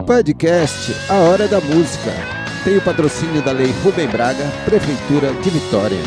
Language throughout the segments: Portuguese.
Podcast A Hora da Música tem o patrocínio da Lei Rubem Braga, Prefeitura de Vitória.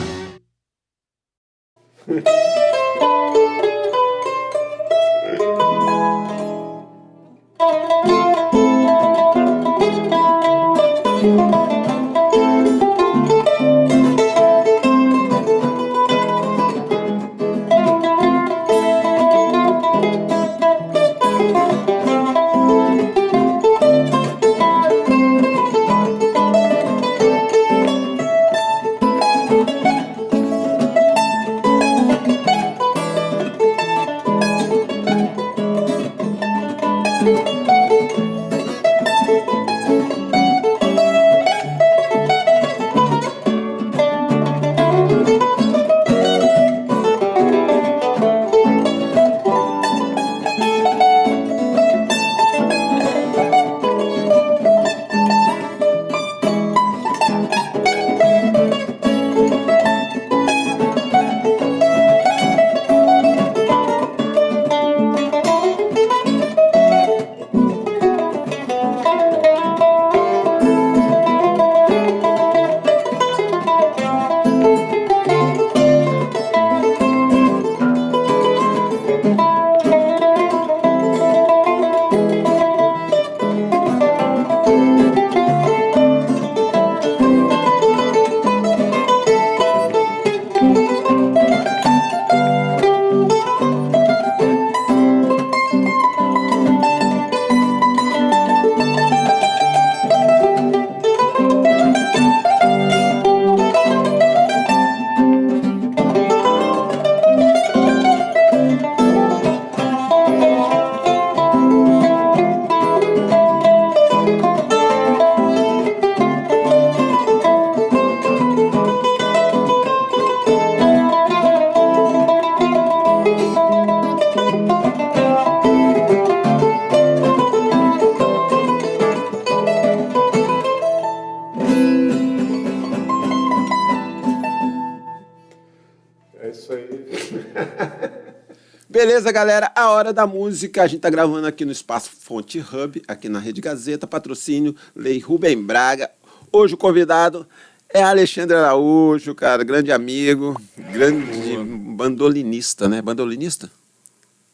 Beleza, galera? A Hora da Música. A gente tá gravando aqui no Espaço Fonte Hub, aqui na Rede Gazeta, patrocínio Lei Rubem Braga. Hoje o convidado é Alexandre Araújo, cara, grande amigo, grande bandolinista, né? Bandolinista?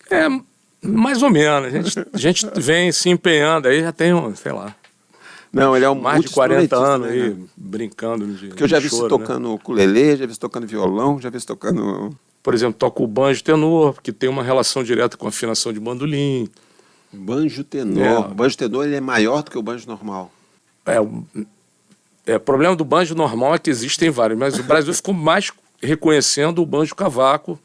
É, mais ou menos. A gente vem se empenhando aí, já tem, sei lá, não, ele é mais de 40 anos aí, né? Brincando de porque eu já vi choro, você tocando ukulele, já vi você tocando violão, já vi você tocando... Por exemplo, toco o banjo tenor, que tem uma relação direta com a afinação de bandolim. Banjo tenor. O banjo tenor ele é maior do que o banjo normal. O problema do banjo normal é que existem vários, mas o Brasil ficou mais reconhecendo o banjo cavaco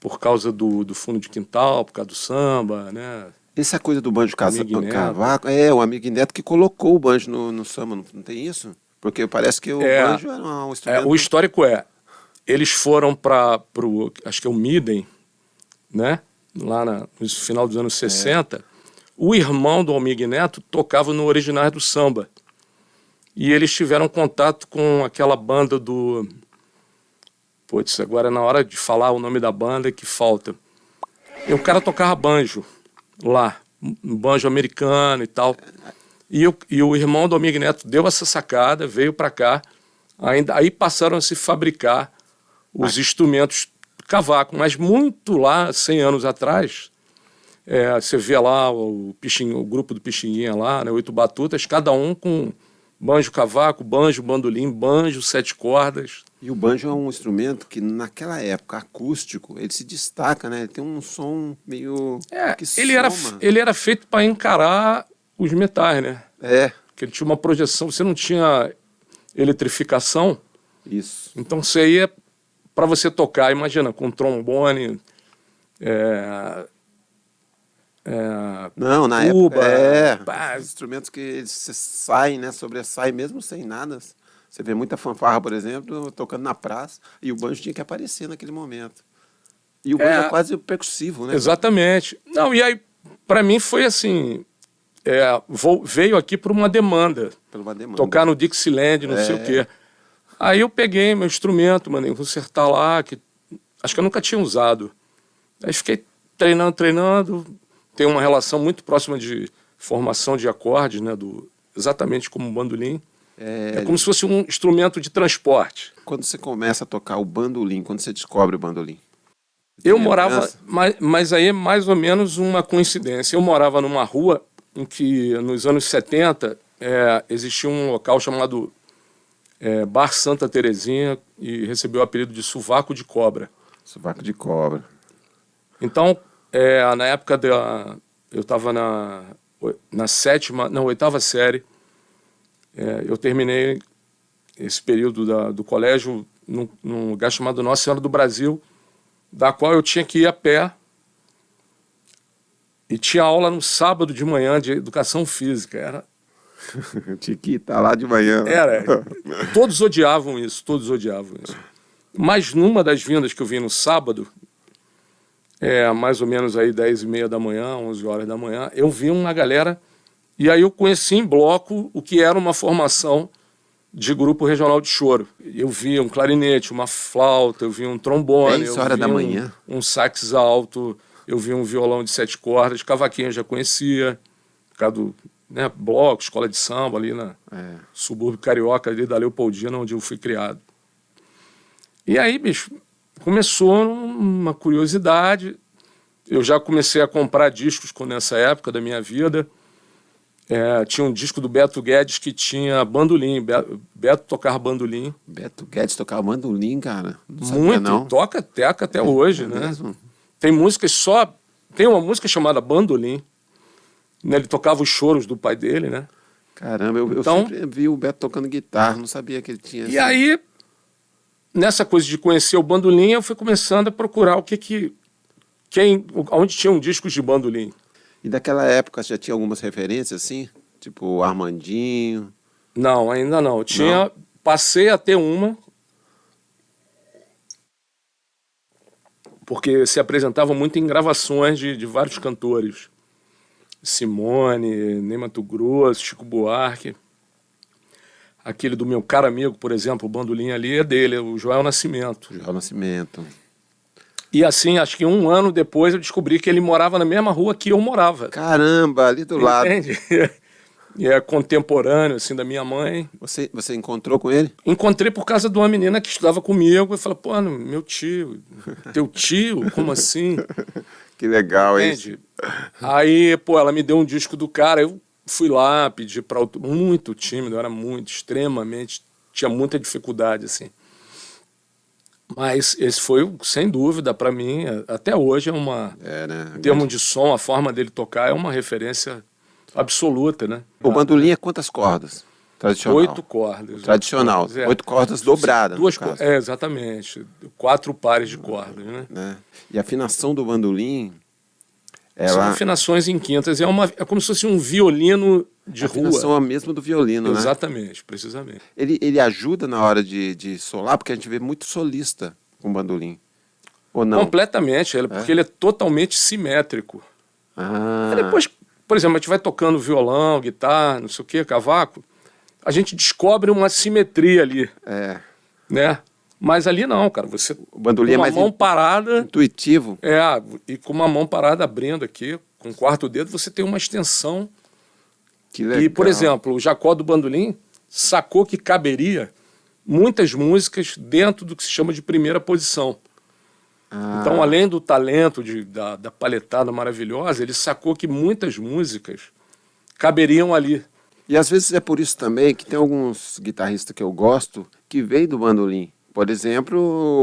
por causa do fundo de quintal, por causa do samba, né? Essa coisa do banjo cavaco, o Amigo Neto que colocou o banjo no samba, não tem isso? Porque parece que o banjo era um instrumento... O histórico eles foram para acho que é o Midem, né? Lá no final dos anos 60. O irmão do Almir Neto tocava no Originais do Samba. E eles tiveram contato com aquela banda do... Putz, agora na hora de falar o nome da banda que falta. E o cara tocava banjo lá, um banjo americano e tal. E o irmão do Almir Neto deu essa sacada, veio para cá. Aí passaram a se fabricar os instrumentos cavaco, mas muito lá, 100 anos atrás, você vê lá o grupo do Pixinguinha lá, né, 8 batutas, cada um com banjo cavaco, banjo bandolim, banjo 7 cordas. E o banjo é um instrumento que naquela época, acústico, ele se destaca, né? Ele tem um som meio... ele era feito para encarar os metais, né? Porque ele tinha uma projeção, você não tinha eletrificação. Isso. Então você ia... Para você tocar, imagina, com trombone, não, na tuba, época, os instrumentos que eles saem, né, sobressaem mesmo sem nada. Você vê muita fanfarra, por exemplo, tocando na praça, e o banjo tinha que aparecer naquele momento. E o banjo é quase percussivo, né? Exatamente. Não, e aí, para mim foi assim, veio aqui por uma demanda. Tocar no Dixieland, não sei o quê. Aí eu peguei meu instrumento, mandei consertar lá, que acho que eu nunca tinha usado. Aí fiquei treinando. Tem uma relação muito próxima de formação de acordes, né, exatamente como um bandolim. É como se fosse um instrumento de transporte. Quando você começa a tocar o bandolim, quando você descobre o bandolim? Eu morava, mas aí é mais ou menos uma coincidência. Eu morava numa rua em que, nos anos 70, existia um local chamado Bar Santa Terezinha e recebeu o apelido de Sovaco de Cobra. Sovaco de Cobra. Então, na época eu estava na oitava série. Eu terminei esse período do colégio num lugar chamado Nossa Senhora do Brasil, da qual eu tinha que ir a pé. E tinha aula no sábado de manhã de educação física. Tinha que estar lá de manhã. Todos odiavam isso. Mas numa das vindas que eu vim no sábado, mais ou menos aí 10h30 da manhã, 11 horas da manhã, eu vi uma galera, e aí eu conheci em bloco o que era uma formação de grupo regional de choro. Eu vi um clarinete, uma flauta, eu vi um trombone, 10 horas da manhã. Um sax alto, eu vi um violão de 7 cordas, cavaquinho eu já conhecia, por causa do bloco, escola de samba ali na subúrbio carioca, ali da Leopoldina, onde eu fui criado. E aí, bicho, começou uma curiosidade. Eu já comecei a comprar discos nessa época da minha vida. Tinha um disco do Beto Guedes que tinha bandolim. Beto tocava bandolim. Beto Guedes tocava bandolim, cara? Não sabia, muito, não. Toca teca até hoje, né? Mesmo? Tem uma música chamada Bandolim. Né? Ele tocava os choros do pai dele, né? Caramba, eu sempre vi o Beto tocando guitarra, não sabia que ele tinha... E aí, nessa coisa de conhecer o bandolim, eu fui começando a procurar onde tinham discos de bandolim. E daquela época já tinha algumas referências, assim? Tipo o Armandinho? Não, ainda não. Passei a ter uma, porque se apresentava muito em gravações de vários cantores. Simone, Ney Matogrosso, Chico Buarque. Aquele do meu caro amigo, por exemplo, o bandolim ali é dele, o Joel Nascimento. Joel Nascimento. E assim, acho que 1 ano depois eu descobri que ele morava na mesma rua que eu morava. Caramba, ali do lado. Entende? E é contemporâneo, assim, da minha mãe. Você encontrou com ele? Encontrei por causa de uma menina que estudava comigo e falou, pô, meu tio, teu tio? Como assim? Que legal, entende? Aí, pô, ela me deu um disco do cara, eu fui lá, pedi para muito tímido, eu era extremamente, tinha muita dificuldade, assim. Mas esse foi, sem dúvida, para mim, até hoje né? Em termos de som, a forma dele tocar é uma referência absoluta, né? O bandolim é quantas cordas? Tradicional. 8 cordas. Tradicional. 8 cordas dobradas. 2 cordas. Exatamente. 4 pares de cordas, né? E a afinação do bandolim... São afinações em quintas. É como se fosse um violino de rua. A afinação é a mesma do violino, né? Exatamente, precisamente. Ele ajuda na hora de solar, porque a gente vê muito solista com bandolim. Ou não? Completamente, porque ele é totalmente simétrico. Aí depois, por exemplo, a gente vai tocando violão, guitarra, não sei o quê, cavaco, a gente descobre uma simetria ali. Né? Mas ali não, cara. O bandolim com é mais mão parada, intuitivo. E com uma mão parada abrindo aqui, com o 4º dedo, você tem uma extensão. Que legal. E, por exemplo, o Jacó do bandolim sacou que caberia muitas músicas dentro do que se chama de primeira posição. Então, além do talento da paletada maravilhosa, ele sacou que muitas músicas caberiam ali. E às vezes é por isso também que tem alguns guitarristas que eu gosto que veio do bandolim. Por exemplo,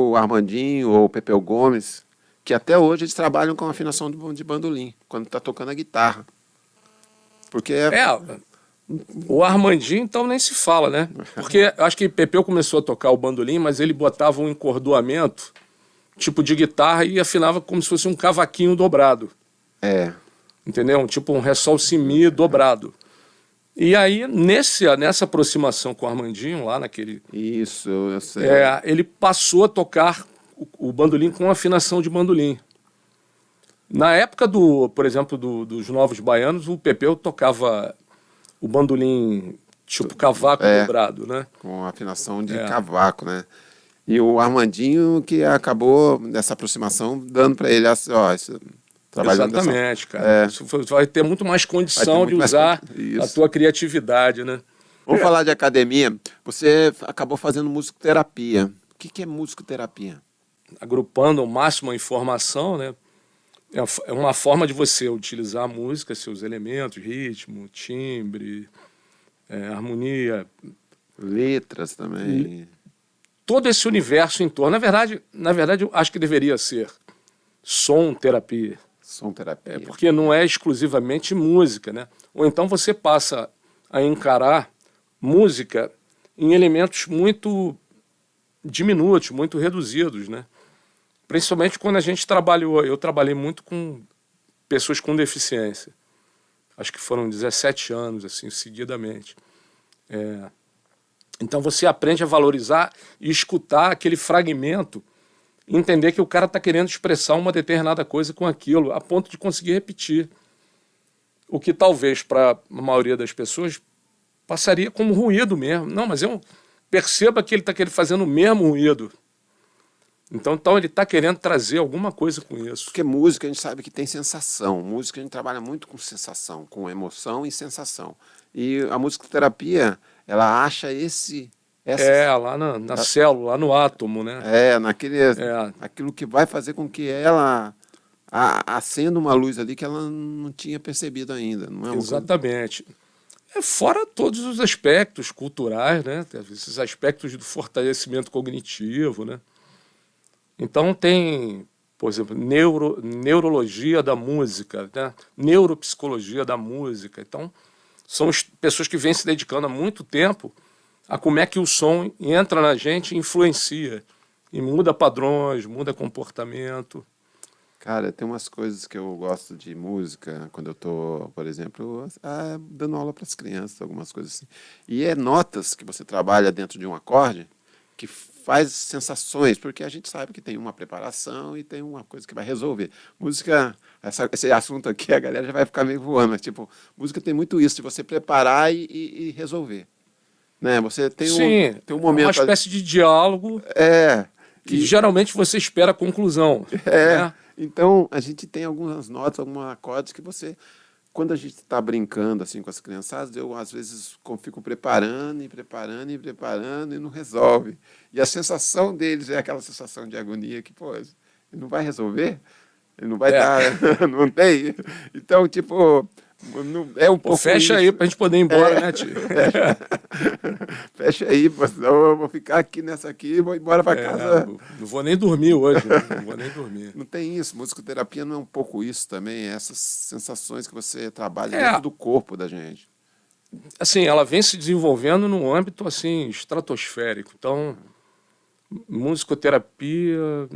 o Armandinho ou o Pepeu Gomes, que até hoje eles trabalham com afinação de bandolim, quando está tocando a guitarra. Porque o Armandinho, então, nem se fala, né? Porque eu acho que Pepeu começou a tocar o bandolim, mas ele botava um encordoamento, tipo de guitarra, e afinava como se fosse um cavaquinho dobrado. Entendeu? Tipo um ré sol si mi dobrado. E aí, nessa aproximação com o Armandinho, lá naquele... Isso, eu sei. Ele passou a tocar o bandolim com afinação de bandolim. Na época, por exemplo, dos Novos Baianos, o Pepeu tocava o bandolim tipo cavaco dobrado, né? Com afinação de cavaco, né? E o Armandinho que acabou, nessa aproximação, dando para ele, trabalhando Exatamente, cara. Isso vai ter muito mais condição de usar a tua criatividade, né? Vamos falar de academia. Você acabou fazendo musicoterapia. O que é musicoterapia? Agrupando ao máximo a informação, né? É uma forma de você utilizar a música, seus elementos, ritmo, timbre, harmonia. Letras também. Todo esse universo em torno. Na verdade, eu acho que deveria ser som terapia. Som terapia. Porque não é exclusivamente música, né? Ou então você passa a encarar música em elementos muito diminutos, muito reduzidos, né? Principalmente quando a gente trabalhou. Eu trabalhei muito com pessoas com deficiência. Acho que foram 17 anos, assim, seguidamente. Então você aprende a valorizar e escutar aquele fragmento, entender que o cara está querendo expressar uma determinada coisa com aquilo, a ponto de conseguir repetir. O que talvez para a maioria das pessoas passaria como ruído mesmo. Não, mas eu perceba que ele está fazendo o mesmo ruído. Então ele está querendo trazer alguma coisa com isso. Porque música a gente sabe que tem sensação. Música a gente trabalha muito com sensação, com emoção e sensação. E a musicoterapia, ela acha lá na célula, lá no átomo, né? Aquilo que vai fazer com que ela acenda uma luz ali que ela não tinha percebido ainda. Não é Exatamente. Fora todos os aspectos culturais, né? Esses aspectos do fortalecimento cognitivo, né? Então tem, por exemplo, neurologia da música, né? Neuropsicologia da música. Então são pessoas que vêm se dedicando há muito tempo a como é que o som entra na gente e influencia. E muda padrões, muda comportamento. Cara, tem umas coisas que eu gosto de música, quando eu estou, por exemplo, dando aula para as crianças, algumas coisas assim. E notas que você trabalha dentro de um acorde que faz sensações, porque a gente sabe que tem uma preparação e tem uma coisa que vai resolver. Música, esse assunto aqui, a galera já vai ficar meio voando, mas tipo, música tem muito isso, de você preparar e resolver. Né? Você tem um momento... uma espécie de diálogo que geralmente você espera a conclusão. Né? Então, a gente tem algumas notas, alguns acordes que você... Quando a gente está brincando assim com as criançadas, eu às vezes fico preparando e não resolve. E a sensação deles é aquela sensação de agonia que, pô, ele não vai resolver? Ele não vai dar, não tem? Então, tipo, é um pouco fecha aí pra gente poder ir embora, né, tio? Fecha aí, senão eu vou ficar aqui nessa aqui e vou embora para casa. Não vou nem dormir hoje, não vou nem dormir. Não tem isso, musicoterapia não é um pouco isso também, essas sensações que você trabalha dentro do corpo da gente. Assim, ela vem se desenvolvendo num âmbito, assim, estratosférico. Então, musicoterapia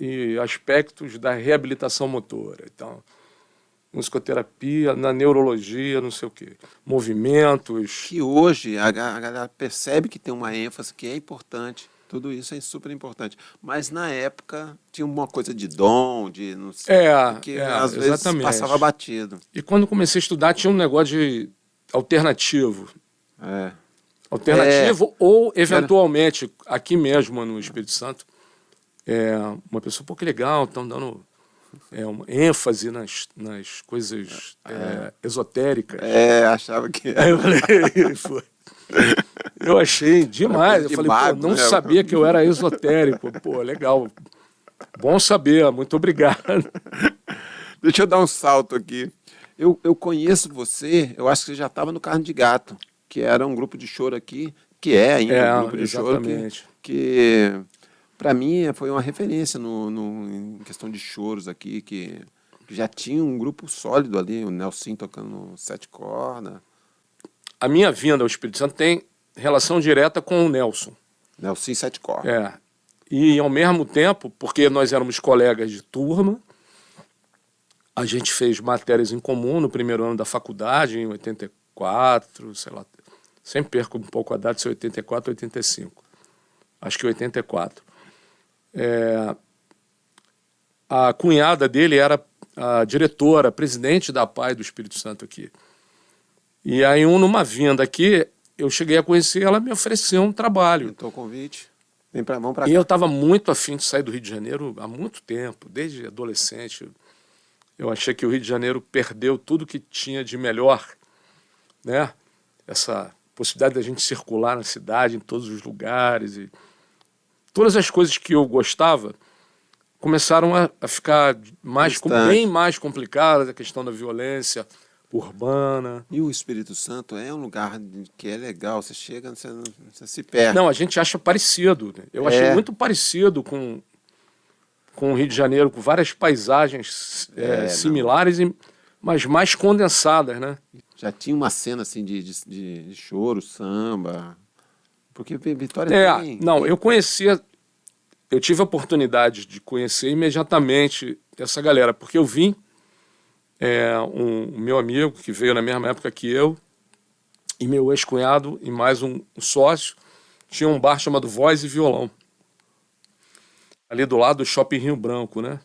e aspectos da reabilitação motora. Então, musicoterapia, na neurologia, não sei o quê. Movimentos. Que hoje a galera percebe que tem uma ênfase que é importante. Tudo isso é super importante. Mas na época tinha uma coisa de dom, de não sei, que às vezes passava batido. E quando comecei a estudar tinha um negócio de alternativo. Alternativo ou, eventualmente, aqui mesmo no Espírito Santo, uma pessoa, pô, que legal, estão dando... uma ênfase nas coisas esotéricas. Achava que... Aí eu falei, eu achei demais. Eu falei, mago, não sabia que eu era esotérico. Pô, legal. Bom saber, muito obrigado. Deixa eu dar um salto aqui. Eu conheço você, eu acho que você já estava no Carne de Gato, que era um grupo de choro aqui, que é ainda um grupo de choro que para mim foi uma referência em questão de choros aqui, que já tinha um grupo sólido ali, o Nelson tocando 7 cordas. A minha vinda ao Espírito Santo tem relação direta com o Nelson. Nelson 7 cordas. E ao mesmo tempo, porque nós éramos colegas de turma, a gente fez matérias em comum no primeiro ano da faculdade, em 84, sei lá, sempre perco um pouco a data, se é 84 ou 85. Acho que 84. A cunhada dele era a diretora, presidente da APAE do Espírito Santo aqui. E aí, numa vinda aqui, eu cheguei a conhecer, ela me ofereceu um trabalho. Tentou o convite. Vamos pra cá. E eu estava muito afim de sair do Rio de Janeiro há muito tempo, desde adolescente. Eu achei que o Rio de Janeiro perdeu tudo que tinha de melhor, né? Essa possibilidade da gente circular na cidade, em todos os lugares. E todas as coisas que eu gostava começaram a ficar bem mais complicadas, a questão da violência urbana. E o Espírito Santo é um lugar que é legal, você chega, você se perde. Não, a gente acha parecido. Né? Eu achei muito parecido com o Rio de Janeiro, com várias paisagens similares, mas mais condensadas, né? Já tinha uma cena assim de choro, samba. Porque Vitória tem... Não, eu tive a oportunidade de conhecer imediatamente essa galera, porque eu vim, um meu amigo que veio na mesma época que eu, e meu ex-cunhado e mais um sócio, tinha um bar chamado Voz e Violão, ali do lado do Shopping Rio Branco, né?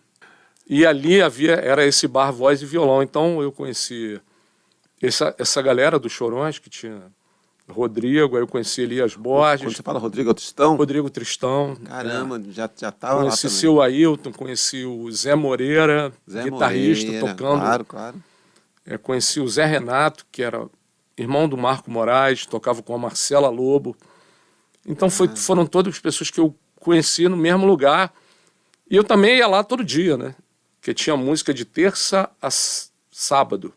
E ali era esse bar Voz e Violão. Então eu conheci essa galera dos Chorões, que tinha Rodrigo, aí eu conheci Elias Borges. Quando você fala Rodrigo Tristão? Rodrigo Tristão. Caramba, já tava lá conheci também. Seu Ailton, conheci o Zé Moreira, guitarrista, tocando. Claro. Conheci o Zé Renato, que era irmão do Marco Moraes, tocava com a Marcela Lobo. Então foram todas as pessoas que eu conheci no mesmo lugar. E eu também ia lá todo dia, né? Porque tinha música de terça a sábado.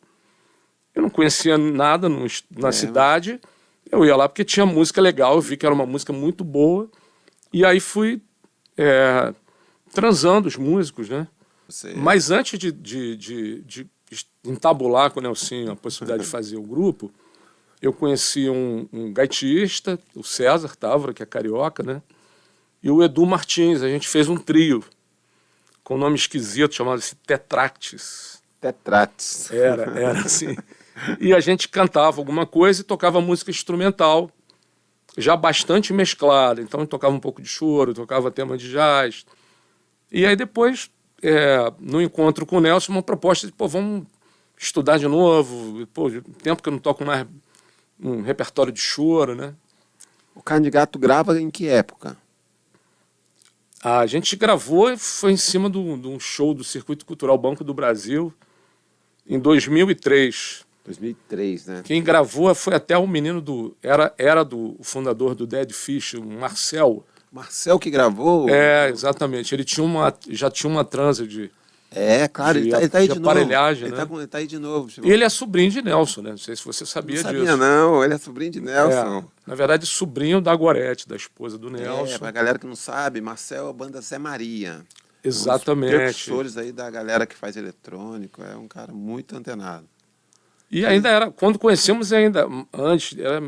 Eu não conhecia nada na cidade. Eu ia lá porque tinha música legal. Eu vi que era uma música muito boa. E aí fui transando os músicos, né? Mas antes de entabular com o Nelsinho a possibilidade de fazer o grupo, eu conheci um gaitista, o César Távora, que é carioca, né? E o Edu Martins. A gente fez um trio com um nome esquisito, chamado-se Tetractis. Tetractis. Era assim. E a gente cantava alguma coisa e tocava música instrumental, já bastante mesclada. Então, tocava um pouco de choro, tocava tema de jazz. E aí depois, no encontro com o Nelson, uma proposta de, vamos estudar de novo. Tempo que eu não toco mais um repertório de choro, né? O Carne de Gato grava em que época? A gente gravou e foi em cima de um show do Circuito Cultural Banco do Brasil, em 2003. 2003, né? Quem gravou foi até o menino era o fundador do Dead Fish, o Marcel. Marcel que gravou? Exatamente. Ele já tinha uma transa de... Claro, ele tá aí de novo. Aparelhagem, né? Ele tá aí de novo. E ele é sobrinho de Nelson, né? Não sei se você sabia disso. Não sabia, não. Ele é sobrinho de Nelson. Na verdade, sobrinho da Gorete, da esposa do Nelson. Pra galera que não sabe, Marcel é a banda Zé Maria. Exatamente. Um dos percussores aí da galera que faz eletrônico. É um cara muito antenado. E ainda era, quando conhecemos antes, era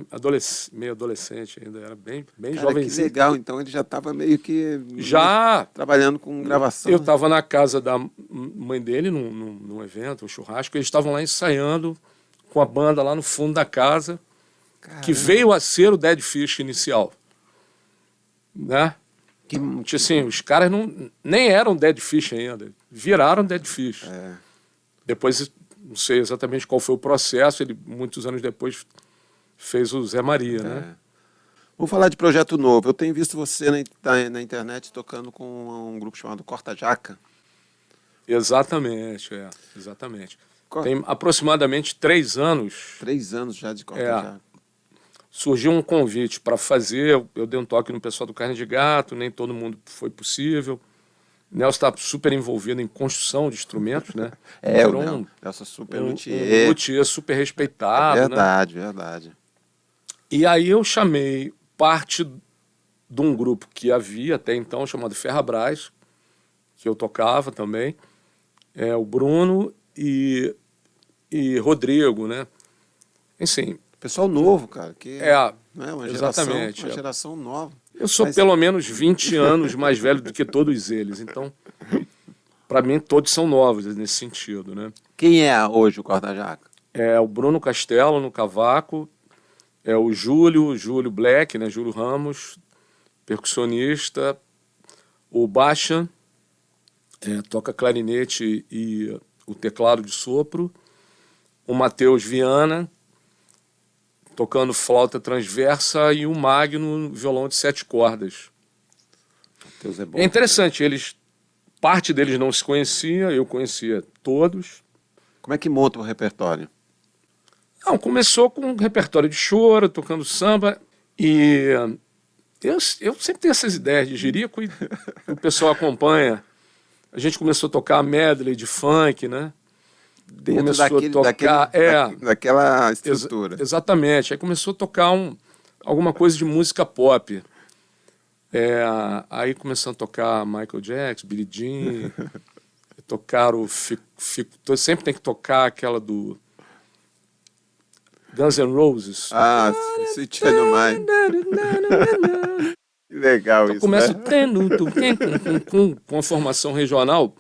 meio adolescente ainda, era bem jovenzinho. Que legal, então ele já estava meio que trabalhando com gravação. Eu estava na casa da mãe dele, num evento, um churrasco, eles estavam lá ensaiando com a banda lá no fundo da casa, que veio a ser o Dead Fish inicial. Né? Assim, os caras nem eram Dead Fish ainda, viraram Dead Fish. Depois... Não sei exatamente qual foi o processo, ele, muitos anos depois, fez o Zé Maria, né? Vamos falar de projeto novo. Eu tenho visto você na internet tocando com um grupo chamado Corta Jaca. Exatamente, exatamente. Tem aproximadamente 3 anos. 3 anos já de Corta Jaca. Surgiu um convite para fazer, eu dei um toque no pessoal do Carne de Gato, nem todo mundo foi possível. Nelson está super envolvido em construção de instrumentos, né? O Nelson é super luthier. Um luthier super respeitado, verdade. E aí eu chamei parte de um grupo que havia até então, chamado Ferrabras, que eu tocava também, o Bruno e Rodrigo, né? Enfim. Pessoal novo, cara. Exatamente. Uma geração nova. Eu sou pelo menos 20 anos mais velho do que todos eles, então, para mim, todos são novos nesse sentido, né? Quem é hoje o Corta Jaca? É o Bruno Castelo no cavaco, é o Júlio Black, né? Júlio Ramos, percussionista, o Bachan, toca clarinete e o teclado de sopro, o Matheus Viana, tocando flauta transversa, e o Magno, violão de 7 cordas. Deus é bom. É interessante, eles parte deles não se conhecia, eu conhecia todos. Como é que monta o repertório? Não, começou com um repertório de choro, tocando samba, e eu sempre tenho essas ideias de jirico e o pessoal acompanha. A gente começou a tocar medley de funk, né? Dentro daquela estrutura. Exatamente. Aí começou a tocar alguma coisa de música pop. Aí começou a tocar Michael Jackson, Billie Jean, tocaram sempre tem que tocar aquela do Guns N' Roses. Sweet Child O' Mine. Que legal então, isso, começa né? com a formação regional.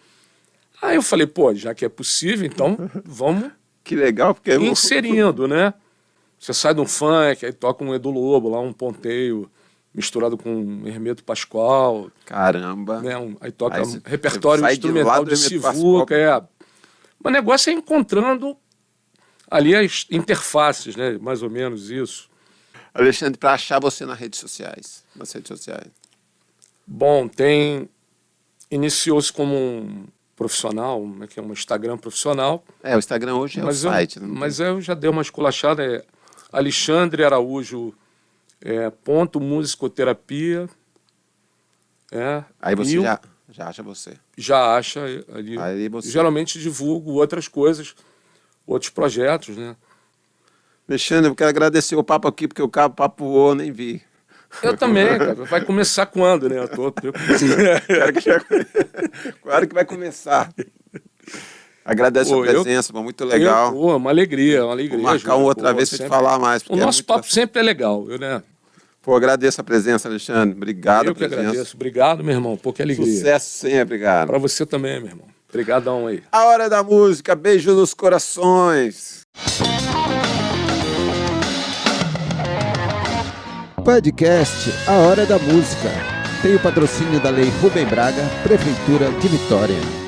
Aí eu falei, pô, já que é possível, então vamos que legal, porque inserindo, né? Você sai de um funk, aí toca um Edu Lobo, lá um ponteio, misturado com um Hermeto Pascoal. Caramba. Né? Aí toca repertório instrumental de Sivuca. O negócio é encontrando ali as interfaces, né? Mais ou menos isso. Alexandre, para achar você nas redes sociais. Bom, iniciou-se como um profissional, que é um Instagram profissional. O Instagram hoje é o site. Mas eu já dei uma esculachada, Alexandre Araújo, ponto musicoterapia. Aí você já acha você. Já acha ali. Aí você... Geralmente divulgo outras coisas, outros projetos, né? Alexandre, eu quero agradecer o papo aqui, porque o papo voou, nem vi. Eu também, cara. Vai começar quando, né? Claro que vai começar. Agradeço a presença, muito legal. Uma alegria. Vou marcar outra vez para te falar mais. O nosso papo sempre é legal, né? Agradeço a presença, Alexandre. Obrigado. Eu que agradeço. Obrigado, meu irmão. Que alegria. Sucesso sempre, cara. Para você também, meu irmão. Obrigadão aí. A Hora da Música. Beijo nos corações. Podcast A Hora da Música. Tem o patrocínio da Lei Rubem Braga, Prefeitura de Vitória.